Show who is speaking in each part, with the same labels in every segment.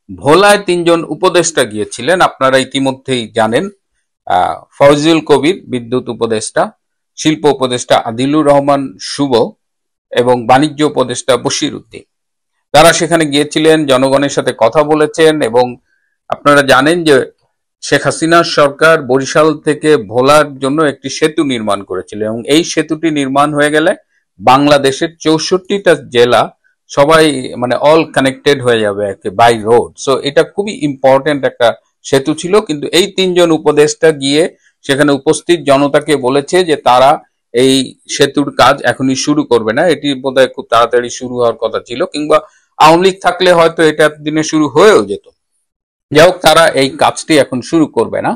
Speaker 1: ভোলায় ৩ জন উপদেষ্টা গিয়েছিলেন, আপনারা ইতিমধ্যেই জানেন। ফয়জুল কবির বিদ্যুৎ উপদেষ্টা, শিল্প উপদেষ্টা আদিলুর রহমান শুভ এবং বাণিজ্য উপদেষ্টা বশির উদ্দিন। তারা সেখানে গিয়েছিলেন, জনগণের সাথে কথা বলেছেন এবং আপনারা জানেন যে শেখ হাসিনার সরকার বরিশাল থেকে ভোলার জন্য একটি সেতু নির্মাণ করেছিল এবং এই সেতুটি নির্মাণ হয়ে গেলে বাংলাদেশের 64টা জেলা সবাই মানে অল কানেক্টেড হয়ে যাবে আর কি বাই রোড। সো এটা খুবই ইম্পর্টেন্ট একটা সেতু ছিল, কিন্তু এই 3 জন উপদেষ্টা গিয়ে সেখানে উপস্থিত জনতাকে বলেছে যে তারা এই সেতুর কাজ এখনই শুরু করবে না, এটি বোধহয় খুব তাড়াতাড়ি শুরু হওয়ার কথা ছিল, কিংবা আওয়ামী লীগ থাকলে হয়তো এটা দিনে শুরু হয়েও যেত। যাই হোক, তারা এই কাজটি এখন শুরু করবে না।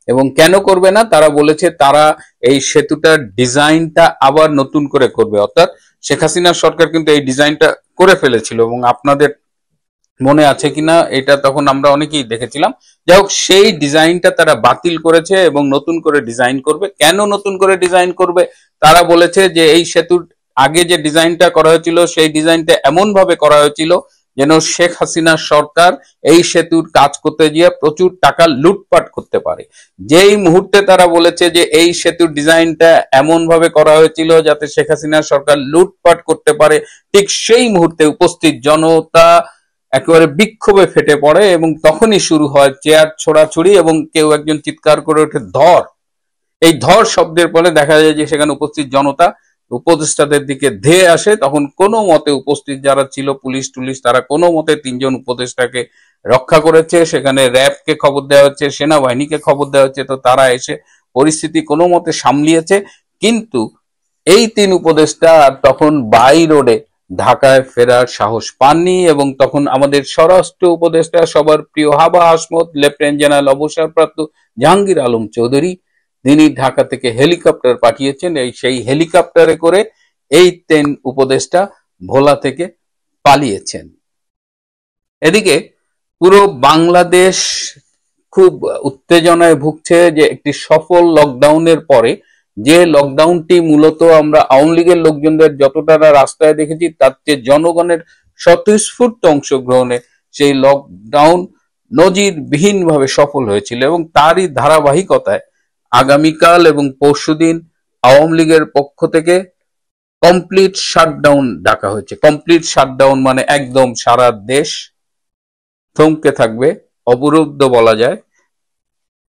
Speaker 1: এবং কেন করবে না তারা বলেছে, তারা এই সেতুটার ডিজাইনটা আবার নতুন করে করবে। অর্থাৎ শেখ হাসিনা সরকার কিন্তু এই ডিজাইনটা করে ফেলেছিল এবং আপনাদের মনে আছে কিনা এটা তখন আমরা অনেকেই দেখেছিলাম। যাই হোক, সেই ডিজাইনটা তারা বাতিল করেছে এবং নতুন করে ডিজাইন করবে। কেন নতুন করে ডিজাইন করবে? তারা বলেছে যে এই সেতুর আগে যে ডিজাইনটা করা হয়েছিল সেই ডিজাইনটা এমন ভাবে করা হয়েছিল যেন শেখ হাসিনা সরকার এই সেতুর কাজ করতে গিয়ে প্রচুর টাকা লুটপাট করতে পারে। যেই মুহূর্তে তারা বলেছে যে এই সেতুর ডিজাইনটা এমন ভাবে করা হয়েছিল যাতে শেখ হাসিনা সরকার লুটপাট করতে পারে, ঠিক সেই মুহূর্তে উপস্থিত জনতা একেবারে বিক্ষোভে ফেটে পড়ে এবং তখনই শুরু হয় চেয়ার ছোড়াছুড়ি এবং কেউ একজন চিৎকার করে ওঠে ধর। এই ধর শব্দের পরে দেখা যায় যে সেখানে উপস্থিত জনতা উপদেষ্টাদের দিকে ধেয়ে আসে। তখন কোনো মতে উপস্থিত যারা ছিল পুলিশ টুলিশ তারা কোনো মতে 3 জন উপদেষ্টাকে রক্ষা করেছে। সেখানে র্যাবকে খবর দেওয়া হচ্ছে, সেনাবাহিনীকে খবর দেওয়া হচ্ছে, তো তারা এসে পরিস্থিতি কোনো মতে সামলিয়েছে। কিন্তু এই 3 উপদেষ্টা তখন বাই রোডে ঢাকায় ফেরার সাহস পাননি এবং তখন আমাদের স্বরাষ্ট্র উপদেষ্টা সবার প্রিয় হাবা আসমত, লেফটেন্যান্ট জেনারেল অবসরপ্রাপ্ত জাহাঙ্গীর আলম চৌধুরী, তিনি ঢাকা থেকে হেলিকপ্টার পাঠিয়েছেন। সেই হেলিকপ্টারে করে এই 3 উপদেষ্টা ভোলা থেকে পালিয়েছেন। এদিকে পুরো বাংলাদেশ খুব উত্তেজনায় ভুগছে যে একটি সফল লকডাউনের পরে, যে লকডাউনটি মূলত আমরা আওয়ামী লীগের লোকজনদের যতটা রাস্তায় দেখেছি তার চেয়ে জনগণের স্বতঃস্ফূর্ত অংশগ্রহণে সেই লকডাউন নজিরবিহীনভাবে সফল হয়েছিল এবং তারই ধারাবাহিকতায় আগামীকাল এবং পরশুদিন আওয়ামী লীগের পক্ষ থেকে কমপ্লিট শাটডাউন ডাকা হয়েছে। কমপ্লিট শাটডাউন মানে একদম সারা দেশ থমকে থাকবে, অবরুদ্ধ বলা যায়।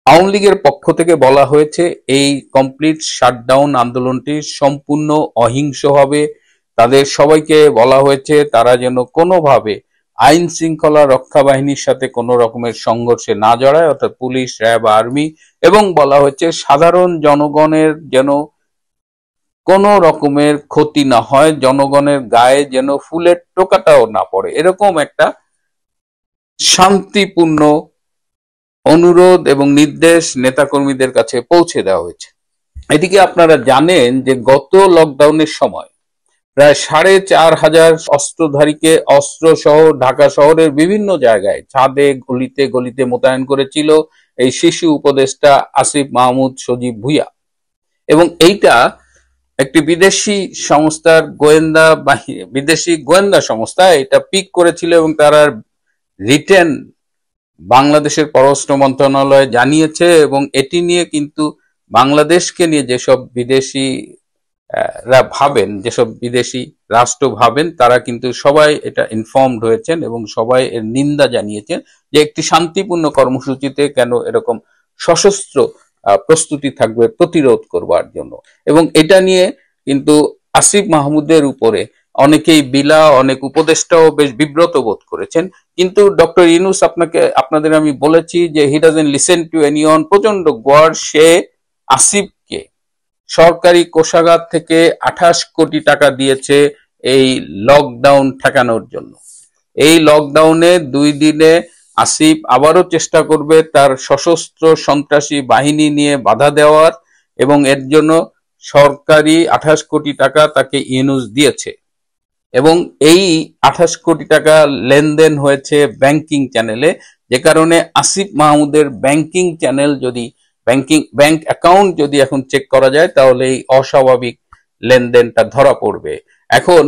Speaker 1: আওয়ামী লীগের পক্ষ থেকে বলা হয়েছে এই কমপ্লিট শাটডাউন আন্দোলনটি সম্পূর্ণ অহিংস হবে। তাদের সবাইকে বলা হয়েছে তারা যেন কোনোভাবে আইন শৃঙ্খলা রক্ষা বাহিনীর সাথে কোনো রকমের সংঘর্ষে না জড়ায়, অর্থাৎ পুলিশ, র্যাব, আর্মি, এবং বলা হয়েছে সাধারণ জনগণের যেন কোনো রকমের ক্ষতি না হয়, জনগণের গায়ে যেন ফুলের টোকাটাও না পড়ে, এরকম একটা শান্তিপূর্ণ অনুরোধ এবং নির্দেশ নেতাকর্মীদের কাছে পৌঁছে দেওয়া হয়েছে। এদিকে আপনারা জানেন যে গত লকডাউনের সময় প্রায় 4,500 অস্ত্রধারীকে অস্ত্র সহ ঢাকা শহরের বিভিন্ন জায়গায় ছাদে গলিতে গলিতে মোতায়েন করেছিল এই শিশু উপদেষ্টা আসিফ মাহমুদ সজীব ভুইয়া। এবং এইটা একটি বিদেশি সংস্থার বিদেশি গোয়েন্দা সংস্থা এটা পিক করেছিল এবং তারা রিটেন বাংলাদেশের পররাষ্ট্র মন্ত্রণালয় জানিয়েছে এবং এটি নিয়ে কিন্তু বাংলাদেশকে নিয়ে যেসব বিদেশি রাষ্ট্র ভাবেন তারা কিন্তু সবাই এটা ইনফর্মড হয়েছেন এবং সবাই এর নিন্দা জানিয়েছেন যে একটি শান্তিপূর্ণ কর্মসূচিতে কেন এরকম সশস্ত্র প্রস্তুতি থাকবে প্রতিরোধ করবার জন্য। এবং এটা নিয়ে কিন্তু আসিফ মাহমুদের উপরে অনেকেই অনেক উপদেষ্টাও বেশ বিব্রত বোধ করেছেন। কিন্তু ডক্টর ইউনূস আপনাদের আমি বলেছি যে he doesn't listen to anyone. প্রচন্ড গড় সে আসিফকে সরকারি কোষাগার থেকে 28 কোটি টাকা দিয়েছে এই লকডাউন ঠেকানোর জন্য। এই লকডাউনে 2 দিনে আসিফ আবারও চেষ্টা করবে তার সশস্ত্র সন্ত্রাসী বাহিনী নিয়ে বাধা দেওয়ার এবং এর জন্য সরকারি 28 কোটি টাকা তাকে ইউনূস দিয়েছে এবং এই 28 কোটি টাকা লেনদেন হয়েছে ব্যাংকিং চ্যানেলে, যে কারণে আসিফ মাহমুদের ব্যাংকিং চ্যানেল যদি ব্যাংক অ্যাকাউন্ট যদি এখন চেক করা যায় তাহলে এই অস্বাভাবিক লেনদেনটা ধরা পড়বে। এখন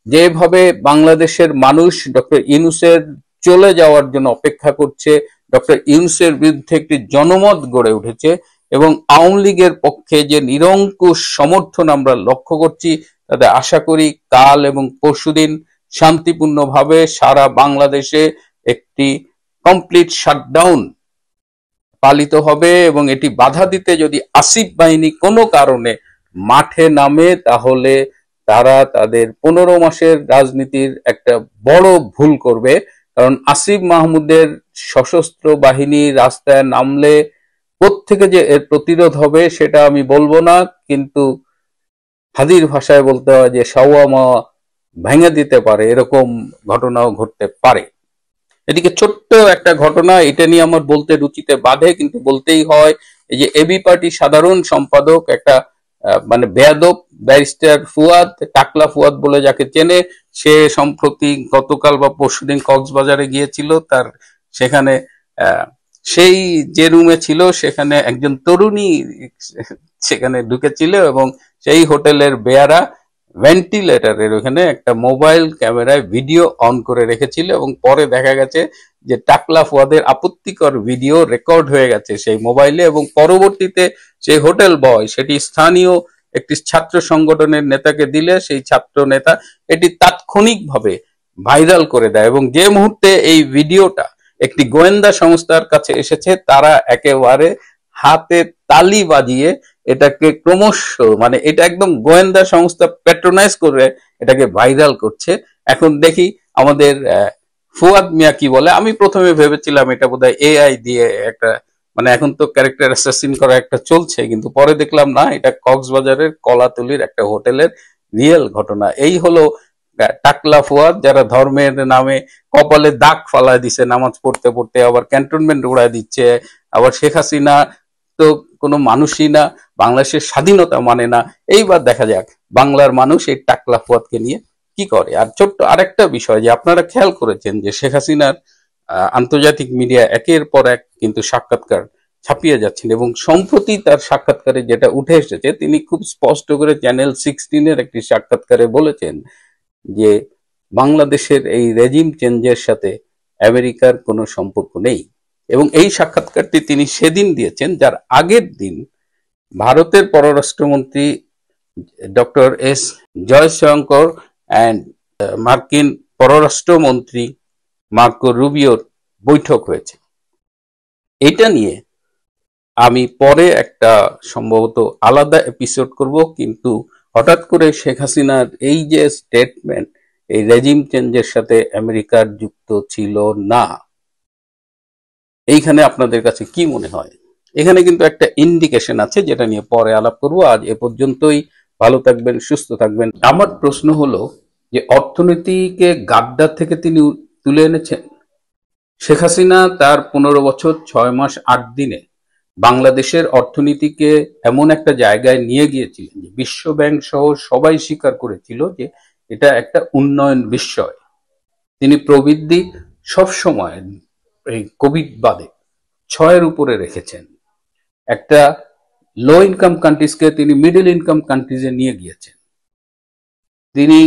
Speaker 1: যেভাবে বাংলাদেশের মানুষ ডক্টর ইউনূসের চলে যাওয়ার জন্য অপেক্ষা করছে। ডক্টর ইউনূসের বিরুদ্ধে একটি জনমত গড়ে উঠেছে এবং আওয়ামী লীগের পক্ষে যে নিরঙ্কুশ সমর্থন আমরা লক্ষ্য করছি, তাতে আশা করি কাল এবং পরশুদিন শান্তিপূর্ণভাবে সারা বাংলাদেশে একটি কমপ্লিট শাটডাউন পালিত হবে এবং এটি বাধা দিতে যদি আসিফ বাহিনী কোনো কারণে মাঠে নামে, তাহলে তারা তাদের 15 মাসের রাজনীতির একটা বড় ভুল করবে। কারণ আসিফ মাহমুদের সশস্ত্র বাহিনী রাস্তায় নামলে কোত্থেকে যে এর প্রতিরোধ হবে সেটা আমি বলবো না, কিন্তু হাদির ভাষায় বলতে হয় যে সাওয়ামা ভেঙে দিতে পারে, এরকম ঘটনাও ঘটতে পারে। এদিকে ছোট্ট একটা ঘটনা, এটা নিয়ে আমার বলতে রুচিতে বাধে, কিন্তু বলতেই হয়। এই যে এবি পার্টি সাধারণ সম্পাদক একটা মানে বেয়াদব ব্যারিস্টার ফুয়াদ, টাকলা ফুয়াদ বলে যাকে চেনে, সে সম্প্রতি গতকাল বা পরশুদিন কক্সবাজারে গিয়েছিল। তার সেখানে সেই যে রুমে ছিল সেখানে একজন তরুণী সেখানে ঢুকেছিল এবং সেই হোটেলের বেয়ারা ভেন্টিলেটরের ওখানে একটা মোবাইল ক্যামেরায় ভিডিও অন করে রেখেছিল এবং পরে দেখা গেছে যে টাকলা ফুয়াদের আপত্তিকর ভিডিও রেকর্ড হয়ে গেছে সেই মোবাইলে, এবং পরবর্তীতে সেই হোটেল বয় সেটি স্থানীয় একটি ছাত্র সংগঠনের নেতাকে দিলে সেই ছাত্র নেতা এটি তাৎক্ষণিকভাবে ভাইরাল করে দেয় এবং যে মুহূর্তে এই ভিডিওটা একটি গোয়েন্দা সংস্থার কাছে এসেছে, তারা একেবারে হাতে তালি বাজিয়ে এটাকে ক্রমশ, মানে এটা একদম গোয়েন্দা সংস্থা প্যাট্রোনাইজ করে এটাকে ভাইরাল করছে। এখন দেখি আমাদের ফুয়াদ মিয়া কি বলে। আমি প্রথমে ভেবেছিলাম এটা বোধহয় এআই দিয়ে একটা, মানে এখন তো ক্যারেক্টার অ্যাসাসিন করা একটা চলছে, কিন্তু পরে দেখলাম না, এটা কক্সবাজারের কলাতলির একটা হোটেলের রিয়েল ঘটনা। এই হলো টাকলা ফুয়াদ, যারা ধর্মের নামে কপালে দাগ ফালায় দিছে নামাজ পড়তে পড়তে, আবার ক্যান্টনমেন্ট উড়ায় দিচ্ছে, আবার শেখ হাসিনা তো কোনো মানুষই না, বাংলাদেশের স্বাধীনতা মানে না। এইবার দেখা যাক বাংলার মানুষ এই টাকলা ফুয়াদকে নিয়ে কি করে। আর ছোট্ট আরেকটা বিষয়, যে আপনারা খেয়াল করেছেন যে শেখ হাসিনার আন্তর্জাতিক মিডিয়া একের পর এক কিন্তু সাক্ষাৎকার ছাপিয়ে যাচ্ছেন, এবং সম্প্রতি তার সাক্ষাৎকারে যেটা উঠে এসেছে, তিনি খুব স্পষ্ট করে চ্যানেল 16-এর একটি সাক্ষাৎকারে বলেছেন যে বাংলাদেশের এই রেজিম চেঞ্জের সাথে আমেরিকার কোনো সম্পর্ক নেই। এবং এই সাক্ষাৎকারটি তিনি সেদিন দিয়েছেন, যার আগের দিন ভারতের পররাষ্ট্রমন্ত্রী ডক্টর এস জয়শঙ্কর অ্যান্ড মার্কিন পররাষ্ট্রমন্ত্রী মার্কো রুবিওর বৈঠক হয়েছে। এটা নিয়ে আমি পরে একটা সম্ভবত আলাদা এপিসোড করব, কিন্তু হঠাৎ করে শেখ হাসিনার এই যে স্টেটমেন্ট, এই রেজিম চেঞ্জের সাথে আমেরিকার যুক্ত ছিল না, এইখানে আপনাদের কাছে কি মনে হয়? এখানে কিন্তু একটা ইন্ডিকেশন আছে, যেটা নিয়ে পরে আলাপ করব। আজ এ পর্যন্তই। ভালো থাকবেন, সুস্থ থাকবেন। আমার প্রশ্ন হলো যে অর্থনীতিকে গাদ্দার থেকে তিনি তুলে এনেছেন। শেখ হাসিনা তার 15 বছর 6 মাস 8 দিনে বাংলাদেশের অর্থনীতিকে এমন একটা জায়গায় নিয়ে গিয়েছিলেন যে বিশ্ব ব্যাংক সহ সবাই স্বীকার করেছিল যে এটা একটা উন্নয়ন বিষয়। তিনি প্রবৃদ্ধি সবসময় এই কোভিড বাদে 6-এর উপরে রেখেছেন। একটা লো ইনকাম কান্ট্রিজকে তিনি মিডল ইনকাম কান্ট্রিজে নিয়ে গিয়েছেন। তিনি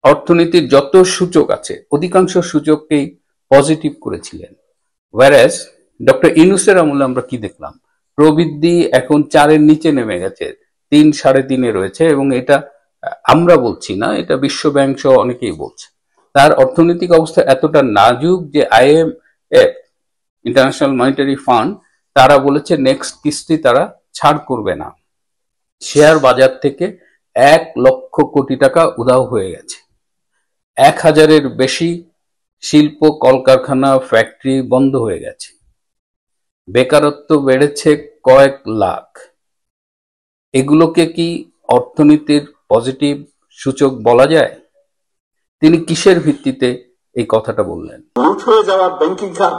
Speaker 1: অর্থনীতির যত সূচক আছে অধিকাংশ সূচককেই পজিটিভ করেছিলেন। ওয়ারেস ডক্টর ইউনূসের আমলে আমরা কি দেখলাম? প্রবৃদ্ধি এখন 4-এর নিচে নেমে গেছে, 3 3.5-এ রয়েছে, এবং এটা আমরা বলছি না, এটা বিশ্ব ব্যাংক সহ অনেকেই বলছে। তার অর্থনৈতিক অবস্থা এতটা নাজুক যে IMF, ইন্টারন্যাশনাল মনিটারি ফান্ড, তারা বলেছে নেক্সট কিস্তি তারা ছাড় করবে না। শেয়ার বাজার থেকে 1 লক্ষ কোটি টাকা উধাও হয়ে গেছে। 1000-এর বেশি শিল্প কলকারখানা ফ্যাক্টরি বন্ধ হয়ে গেছে। বেকারত্ব বেড়েছে কয়েক লাখ। এগুলোকে কি অর্থনীতির পজিটিভ সূচক বলা যায়? তিনি কিসের ভিত্তিতে এই কথাটা বললেন?
Speaker 2: লুট হয়ে যাওয়া ব্যাংকিং খাত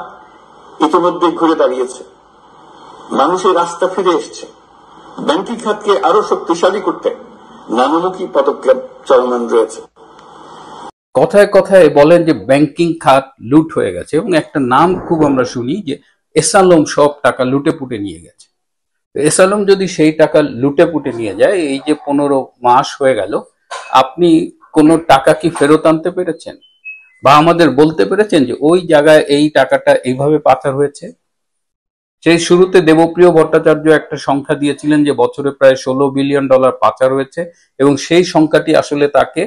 Speaker 2: ইতিমধ্যে ঘুরে দাঁড়িয়েছে, মানুষের রাস্তা ফিরে এসছে। ব্যাংকিং খাতকে আরো শক্তিশালী করতে নানামুখী পদক্ষেপ চলমান রয়েছে।
Speaker 1: কথায় কথায় বলেন যে ব্যাংকিং খাত লুট হয়ে গেছে, এবং একটা নাম খুব আমরা শুনি যে এসালম সব টাকা লুটে পুটে নিয়ে গেছে। এসালম যদি সেই টাকা লুটে পুটে নিয়ে যায়, এই যে 15 মাস হয়ে গেল, আপনি কোনো টাকা কি ফেরত আনতে পেরেছেন? বা আমাদের বলতে পেরেছেন যে ওই জায়গায় এই টাকাটা এইভাবে পাচার হয়েছে? সেই শুরুতে দেবপ্রিয় ভট্টাচার্য একটা সংখ্যা দিয়েছিলেন যে বছরে প্রায় $16 বিলিয়ন পাচার হয়েছে, এবং সেই সংখ্যাটি আসলে তাকে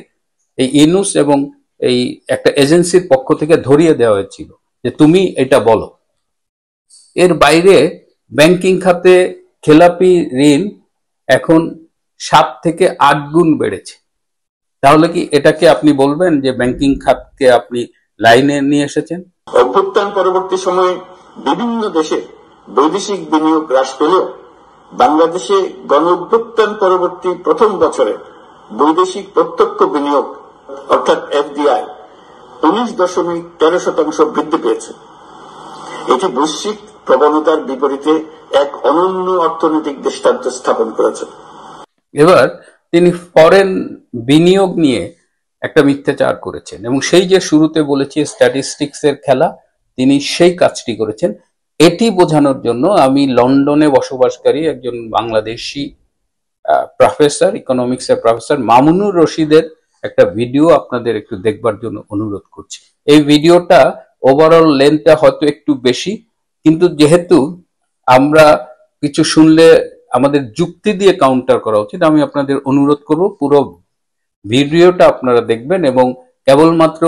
Speaker 1: এই ইউনূস এবং এই একটা এজেন্সির পক্ষ থেকে ধরিয়ে দেওয়া হয়েছিল যে তুমি এটা বলো। এর বাইরে ব্যাংকিং খাতে খেলাপি ঋণ এখন 7 থেকে 8 গুণ বেড়েছে। তাহলে কি এটাকে আপনি বলবেন যে ব্যাংকিং খাতকে আপনি লাইনে নিয়ে এসেছেন?
Speaker 2: অভ্যুত্থান পরবর্তী সময়ে বিভিন্ন দেশে বৈদেশিক বিনিয়োগ হ্রাস পেলেও বাংলাদেশে গণ অভ্যুত্থান পরবর্তী প্রথম বছরে বৈদেশিক প্রত্যক্ষ বিনিয়োগ অর্থাৎ এফডিআই 19.13% বৃদ্ধি পেয়েছে। এটি বৈশ্বিক প্রবণতার বিপরীতে এক অনন্য অর্থনৈতিক দৃষ্টান্ত স্থাপন করেছে।
Speaker 1: এবার তিনি ফরেন বিনিয়োগ নিয়ে একটা মিথ্যাচার করেছেন, এবং সেই যে শুরুতে বলেছি স্ট্যাটিস্টিক্সের খেলা, তিনি সেই কাজটি করেছেন। এটি বোঝানোর জন্য আমি লন্ডনে বসবাসকারী একজন বাংলাদেশি প্রফেসর, ইকোনমিক্সের প্রফেসর মামুনুর রশিদের একটা ভিডিও আপনাদের একটু দেখবার জন্য অনুরোধ করছি। এই ভিডিওটা ওভারঅল লেন্থটা হয়তো একটু বেশি, কিন্তু যেহেতু আমরা কিছু শুনলে আমাদের যুক্তি দিয়ে কাউন্টার করা উচিত, আমি আপনাদের অনুরোধ করব পুরো ভিডিওটা আপনারা দেখবেন, এবং কেবলমাত্র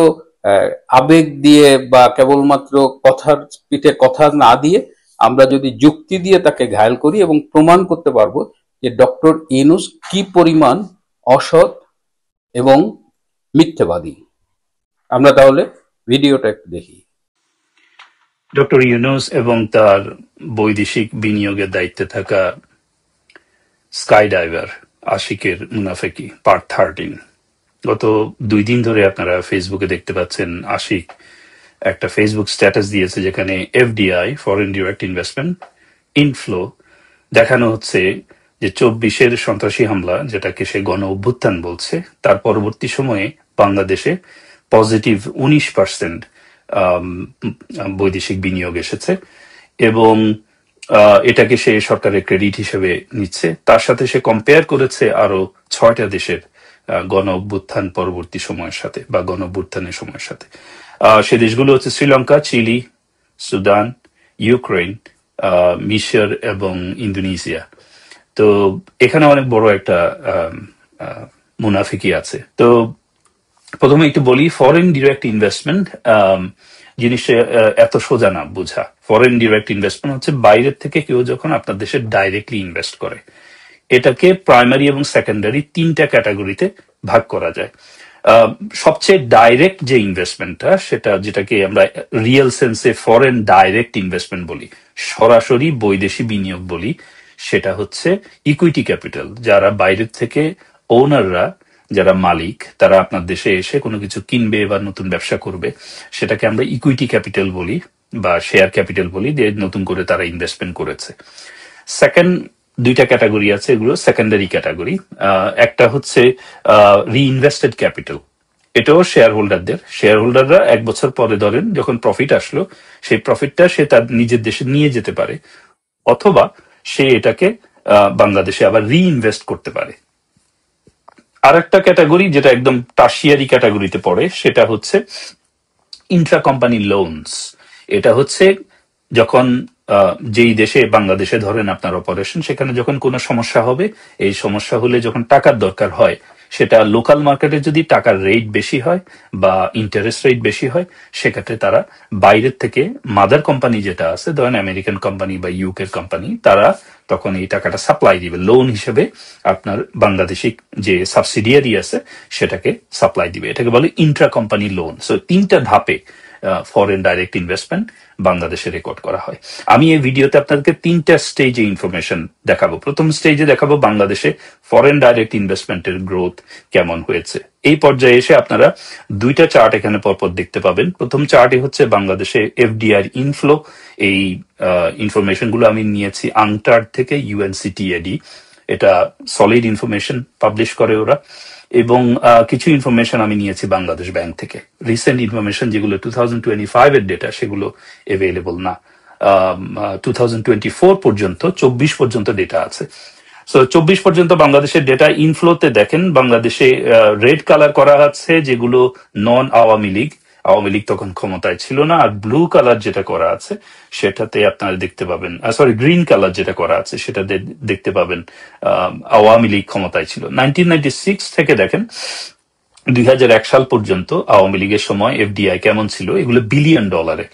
Speaker 1: আবেগ দিয়ে বা কেবলমাত্র কথার পিঠে কথা না দিয়ে আমরা যদি যুক্তি দিয়ে তাকে ঘায়েল করি এবং প্রমাণ করতে পারবো যে ডক্টর ইউনূস কি পরিমাণ অসৎ এবং মিথ্যাবাদী। আমরা তাহলে ভিডিওটা একটু দেখি।
Speaker 3: ডক্টর ইউনূস এবং তার বৈদেশিক বিনিয়োগের দায়িত্বে থাকা স্কাই ডাইভার আশিকের মুনাফেকি পার্ট 13। গত 2 দিন ধরে আপনারা ফেসবুকে দেখতে পাচ্ছেন আশিক একটা ফেসবুক স্ট্যাটাস দিয়েছে যেখানে FDI foreign direct investment inflow দেখানো হচ্ছে যে 24-এর সন্ত্রাসী হামলা, যেটাকে সে গণ অভ্যুত্থান বলছে, তার পরবর্তী সময়ে বাংলাদেশে পজিটিভ 19% বৈদেশিক বিনিয়োগ এসেছে, এবং এটাকে সে সরকারের ক্রেডিট হিসেবে নিচ্ছে। তার সাথে সে কম্পেয়ার করেছে আরো 6টা দেশের গণ অভ্যুত্থান পরবর্তী সময়ের সাথে বা গণ অভ্যুত্থানের সময়ের সাথে। সে দেশগুলো হচ্ছে শ্রীলঙ্কা, চিলি, সুদান, ইউক্রেন, মিশর এবং ইন্দোনেশিয়া। তো এখানে অনেক বড় একটা মুনাফিকি আছে। তো প্রথমে একটু বলি, ফরেন ডিরেক্ট ইনভেস্টমেন্ট জিনিসটা এত সোজা না বোঝা। ফরেন ডিরেক্ট ইনভেস্টমেন্ট হচ্ছে বাইরের থেকে কেউ যখন আপনার দেশে ডাইরেক্টলি ইনভেস্ট করে। এটাকে প্রাইমারি এবং সেকেন্ডারি 3টা ক্যাটাগরিতে ভাগ করা যায়। সবচেয়ে ডাইরেক্ট যে ইনভেস্টমেন্টটা, সেটা যেটাকে আমরা রিয়েল সেন্সে ফরেন ডাইরেক্ট ইনভেস্টমেন্ট বলি, সরাসরি বৈদেশি বিনিয়োগ বলি, সেটা হচ্ছে ইকুইটি ক্যাপিটাল। যারা বাইরের থেকে ওনাররা, যারা মালিক, তারা আপনার দেশে এসে কোনো কিছু কিনবে বা নতুন ব্যবসা করবে, সেটাকে আমরা ইকুইটি ক্যাপিটাল বলি বা শেয়ার ক্যাপিটাল বলি, দিয়ে নতুন করে তারা ইনভেস্টমেন্ট করেছে। সেকেন্ড 2টা ক্যাটাগরি আছে, এগুলো সেকেন্ডারি ক্যাটাগরি। একটা হচ্ছে রিইনভেস্টেড ক্যাপিটাল, এটাও শেয়ার হোল্ডাররা 1 বছর পরে ধরেন যখন প্রফিট আসলো, সেই প্রফিটটা সে তার নিজের দেশে নিয়ে যেতে পারে, অথবা সে এটাকে বাংলাদেশে আবার রিইনভেস্ট করতে পারে। আর একটা ক্যাটাগরি যেটা একদম টার্সিয়ারি ক্যাটাগরিতে পড়ে, সেটা হচ্ছে ইন্ট্রা কোম্পানি লোনস। এটা হচ্ছে যখন যেই দেশে, বাংলাদেশে ধরেন আপনার অপারেশন, সেখানে যখন কোনো সমস্যা হবে, এই সমস্যা হলে যখন টাকার দরকার হয়, সেটা লোকাল মার্কেটে যদি টাকার রেট বেশি হয় বা ইন্টারেস্ট রেট বেশি হয়, সেক্ষেত্রে তারা বাইরের থেকে মাদার কোম্পানি যেটা আছে, ধরেন আমেরিকান কোম্পানি বা ইউকে কোম্পানি, তারা তখন এই টাকাটা সাপ্লাই দিবে লোন হিসেবে, আপনার বাংলাদেশি যে সাবসিডিয়ারি আছে সেটাকে সাপ্লাই দিবে। এটাকে বলে ইন্ট্রা কোম্পানি লোন। সো 3টা ধাপে ফরেন ডাইরেক্ট ইনভেস্টমেন্ট বাংলাদেশে রেকর্ড করা হয়। আমি এই ভিডিওতে আপনাদেরকে 3টা স্টেজে ইনফরমেশন দেখাবো। প্রথম স্টেজে দেখাবো বাংলাদেশে ফরেন ডাইরেক্ট ইনভেস্টমেন্টের গ্রোথ কেমন হয়েছে। এই পর্যায়ে এসে আপনারা 2টা চার্ট এখানে পরপর দেখতে পাবেন। প্রথম চার্টে হচ্ছে বাংলাদেশে এফডিআই ইনফ্লো। এই ইনফরমেশন গুলো আমি নিয়েছি আংটার্ড থেকে, UNCTAD। এটা সলিড ইনফরমেশন পাবলিশ করে ওরা, এবং কিছু ইনফরমেশন আমি নিয়েছি বাংলাদেশ ব্যাংক থেকে। রিসেন্ট ইনফরমেশন যেগুলো 2025 এর ডেটা, সেগুলো এভেলেবল না। 2024 পর্যন্ত, 24 পর্যন্ত ডেটা আছে। সো 24 পর্যন্ত বাংলাদেশের ডেটা ইনফ্লোতে দেখেন, বাংলাদেশে রেড কালার করা আছে যেগুলো নন আওয়ামী লীগ, আওয়ামী লীগ তখন ক্ষমতায় ছিল না। আর ব্লু কালার যেটা করা আছে সেটাতে আপনারা দেখতে পাবেন, সরি গ্রিন কালার যেটা করা আছে সেটা দেখতে পাবেন আওয়ামী লীগ ক্ষমতায় ছিল। 1996 থেকে দেখেন 2001 সাল পর্যন্ত আওয়ামী লীগের সময় এফডিআই কেমন ছিল, এগুলো বিলিয়ন ডলারে।